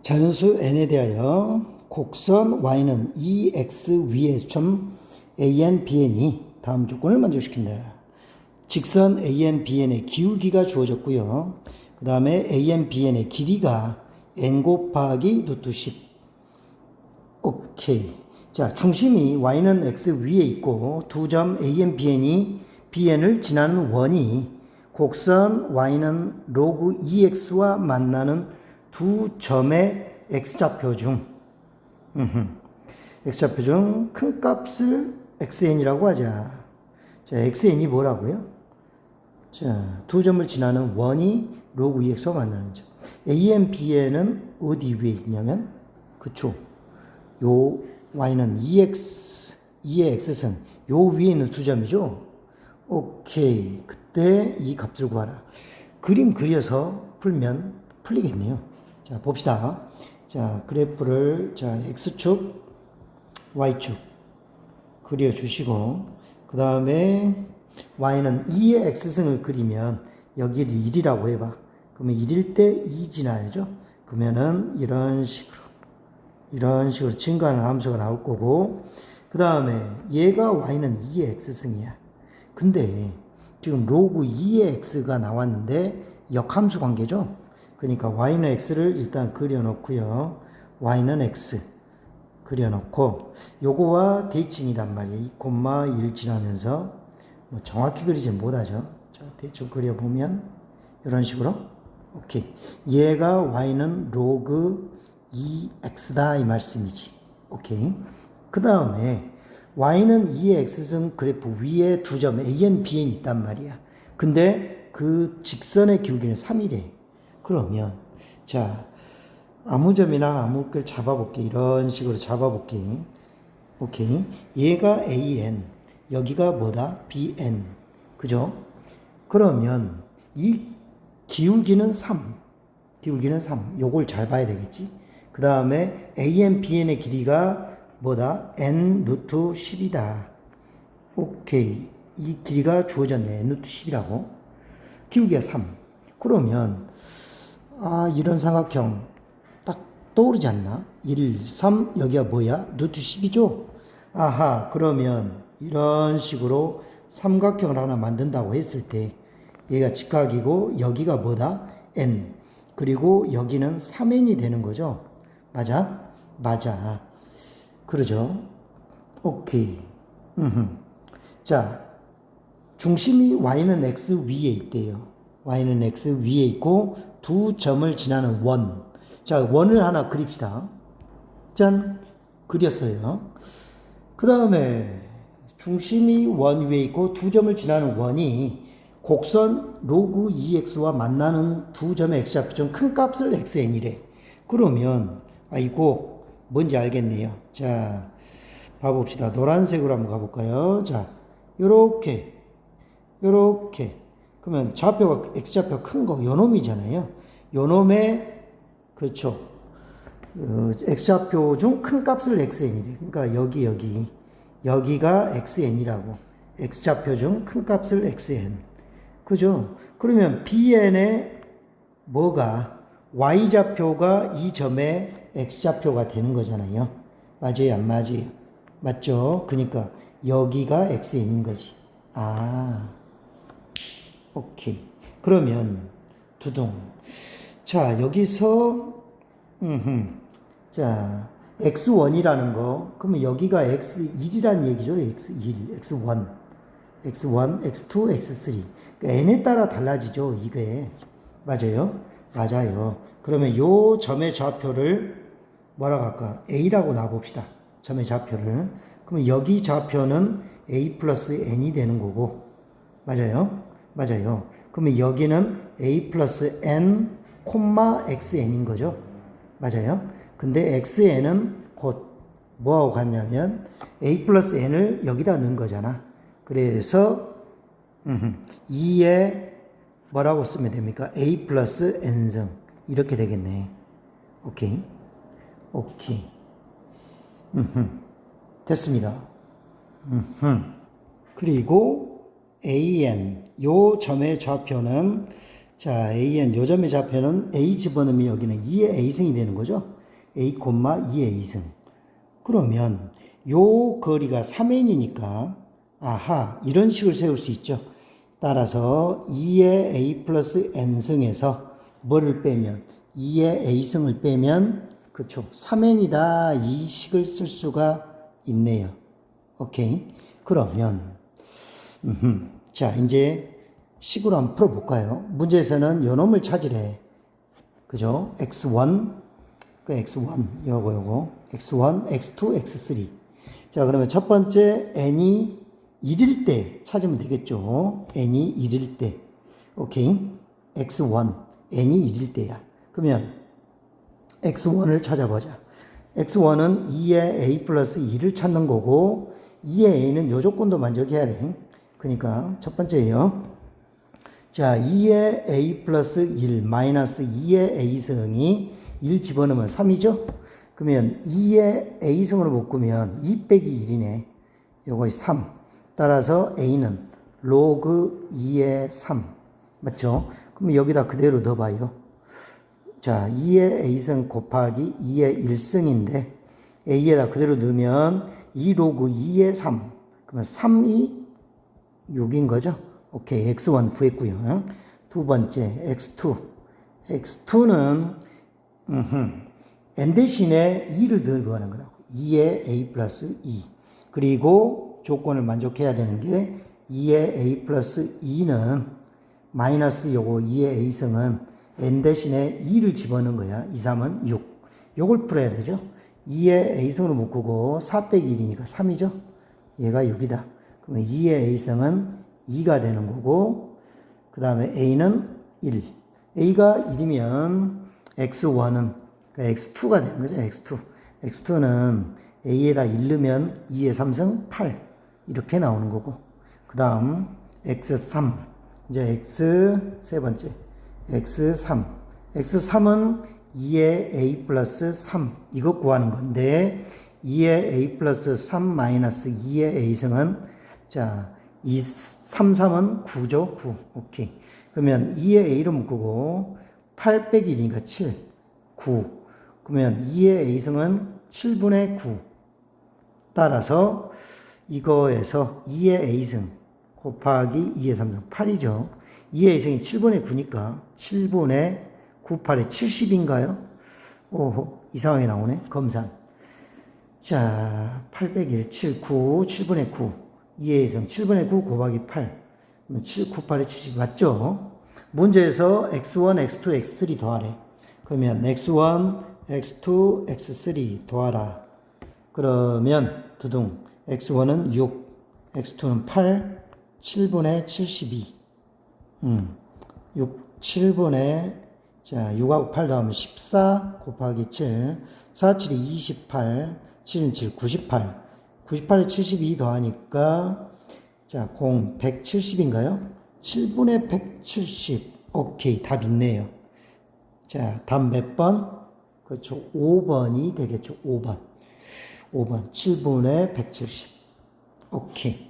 자연수 n에 대하여 곡선 y는 2x 위의 점 an, bn이 다음 조건을 만족시킨다. 직선 an, bn의 기울기가 주어졌고요. 그 다음에 an, bn의 길이가 n 곱하기 루트 10. 오케이. 자, 중심이 y는 x 위에 있고 두 점 an, bn이 bn을 지나는 원이 곡선 y는 로그 2x와 만나는 두 점의 x좌표 중 x좌표 중 큰 값을 xn이라고 하자. 자, xn이 뭐라고요? 자, 두 점을 지나는 원이 로그 2x와 만나는 점. an, bn은 어디 위에 있냐면, 그쵸? 요 y는 2의 x선, 요 위에 있는 두 점이죠? 오케이. 그때 이 값을 구하라. 그림 그려서 풀면 풀리겠네요. 자, 봅시다. 자, 그래프를, 자, x축, y축 그려주시고, 그 다음에 y는 2의 x승을 그리면 여기를 1이라고 해봐. 그러면 1일 때 2 지나야죠. 그러면은 이런 식으로 증가하는 함수가 나올 거고, 그 다음에 얘가 y는 2의 x승이야. 근데 지금 로그 2의 x가 나왔는데 역함수 관계죠. 그러니까 y는 x를 일단 그려놓고요. y는 x 그려놓고 요거와 대칭이란 말이에요. 2,1 지나면서 뭐 정확히 그리지 못하죠. 자, 대충 그려보면 이런 식으로 오케이. 얘가 y는 로그 2x다 이 말씀이지. 오케이. 그 다음에 y는 2의 x승 그래프 위에 두 점 an, bn이 있단 말이야. 근데 그 직선의 기울기는 3이래. 그러면 자, 아무 점이나 아무 걸 잡아볼게. 이런 식으로 잡아볼게. 오케이. 얘가 an, 여기가 뭐다? bn. 그죠? 그러면 이 기울기는 3. 기울기는 3. 요걸 잘 봐야 되겠지? 그 다음에 an, bn의 길이가 뭐다? n 루트 10이다. 오케이. 이 길이가 주어졌네. n 루트 10이라고. 기울기가 3. 그러면 이런 삼각형 딱 떠오르지 않나? 1, 3, 여기가 뭐야? 루트 10이죠? 아하, 그러면 이런 식으로 삼각형을 하나 만든다고 했을 때 얘가 직각이고 여기가 뭐다? n. 그리고 여기는 3n이 되는 거죠? 맞아? 맞아. 그러죠? 오케이. 자, 중심이 y는 x 위에 있대요. y는 x 위에 있고 두 점을 지나는 원. 자, 원을 하나 그립시다. 짠, 그렸어요. 그 다음에 중심이 원 위에 있고 두 점을 지나는 원이 곡선 로그 2x와 만나는 두 점의 x좌표 중 큰 값을 xn이래. 그러면 이거 뭔지 알겠네요. 자, 봐봅시다. 노란색으로 한번 가볼까요? 자, 요렇게 그러면 좌표가 x좌표 큰 거 요놈이잖아요. 요놈의 그렇죠. x좌표 중 큰 값을 xn이래. 그러니까 여기가 xn이라고. x좌표 중 큰 값을 xn. 그죠? 그러면 bn의 뭐가 y좌표가 이 점의 x좌표가 되는 거잖아요. 맞아요, 안 맞아요? 맞죠? 그러니까 여기가 xn인 거지. 오케이. 그러면 두둥. 자, 여기서 자, x1이라는 거. 그러면 여기가 x1이라는 얘기죠. x1, x1, x2, x3. 그러니까 n에 따라 달라지죠. 이게. 맞아요? 맞아요. 그러면 요 점의 좌표를 뭐라고 할까? a라고 놔봅시다. 점의 좌표를. 그러면 여기 좌표는 a 플러스 n이 되는 거고. 맞아요? 맞아요. 그러면 여기는 a 플러스 n, xn인 거죠. 맞아요? 근데 xn은 곧 뭐하고 같냐면 a 플러스 n을 여기다 넣은 거잖아. 그래서 2에 뭐라고 쓰면 됩니까? a 플러스 n승 이렇게 되겠네. 오케이. 됐습니다. 그리고 an 요 점의 좌표는 자 an 요 점의 좌표는 a 집어넣으면 여기는 2의 a승이 되는 거죠. a, 2의 a승. 그러면 요 거리가 3n이니까 아하 이런 식을 세울 수 있죠. 따라서 2의 a 플러스 n승에서 뭐를 빼면 2의 a승을 빼면 그쵸 3n이다 이 식을 쓸 수가 있네요. 오케이. 그러면 자 이제 식으로 한번 풀어볼까요? 문제에서는 요 놈을 찾으래. 그죠? x1 그 x1 요거 x1 x2 x3. 자 그러면 첫 번째 n이 1일 때 찾으면 되겠죠. n이 1일 때. 오케이. x1 n이 1일 때야. 그러면 x1을 찾아보자. x1은 2의 a 플러스 2를 찾는 거고 2의 a는 요 조건도 만족해야 돼. 그러니까 첫 번째예요. 자 2의 a 플러스 1 마이너스 2의 a승이 1 집어넣으면 3이죠. 그러면 2의 a승으로 묶으면 2 빼기 1이네. 요거 3. 따라서 a는 로그 2의 3. 맞죠? 그럼 여기다 그대로 넣어봐요. 자, 2의 a승 곱하기 2의 1승인데 a에다 그대로 넣으면 2 로그 2의 3. 그러면 3이 6인 거죠? 오케이. x1 구했고요. 두 번째 x2. x2는 n 대신에 2를 넣으려고 하는 거라고. 2의 a 플러스 2. 그리고 조건을 만족해야 되는 게 2의 a 플러스 2는 마이너스 요거 2의 a승은 n 대신에 2를 집어넣은 거야. 2, 3은 6. 요걸 풀어야 되죠. 2의 a승으로 묶고 4 빼기 1이니까 3이죠. 얘가 6이다. 그러면 2의 a승은 2가 되는 거고 그 다음에 a는 1. a가 1이면 x1은 x2가 되는 거죠. x2. x2는 a에다 1 넣으면 2의 3승 8 이렇게 나오는 거고 그 다음 x3 이제 x 세 번째 x3 x3은 2의 a 플러스 3 이거 구하는 건데 2의 a 플러스 3 마이너스 2의 a승은 자 2, 3, 3은 9죠. 9. 오케이. 그러면 2의 a로 묶고 8 빼기 1이니까 7. 9. 그러면 2의 a승은 7분의 9. 따라서 이거에서 2의 a승 곱하기 2의 3승 8이죠. 2의 a승이 7분의 9니까 7분의 9, 8에 70인가요? 오호, 이상하게 나오네. 검산. 자, 8 빼기 1, 7, 9, 7분의 9. 2의 a승 7분의 9 곱하기 8. 7, 9, 8에 70 맞죠? 문제에서 x1, x2, x3 더하래. 그러면 x1, x2, x3 더하라. 그러면 두둥 x1은 6, x2는 8, 7분의 72. 6, 7분의 자 6하고 8 더하면 14 곱하기 7. 4, 7이 28, 7은 7, 98. 98에 72 더하니까 자, 170인가요? 7분의 170. 오케이. 답 있네요. 자, 답 몇 번? 그렇죠. 5번이 되겠죠. 5번. 5번. 7분의 170. 오케이.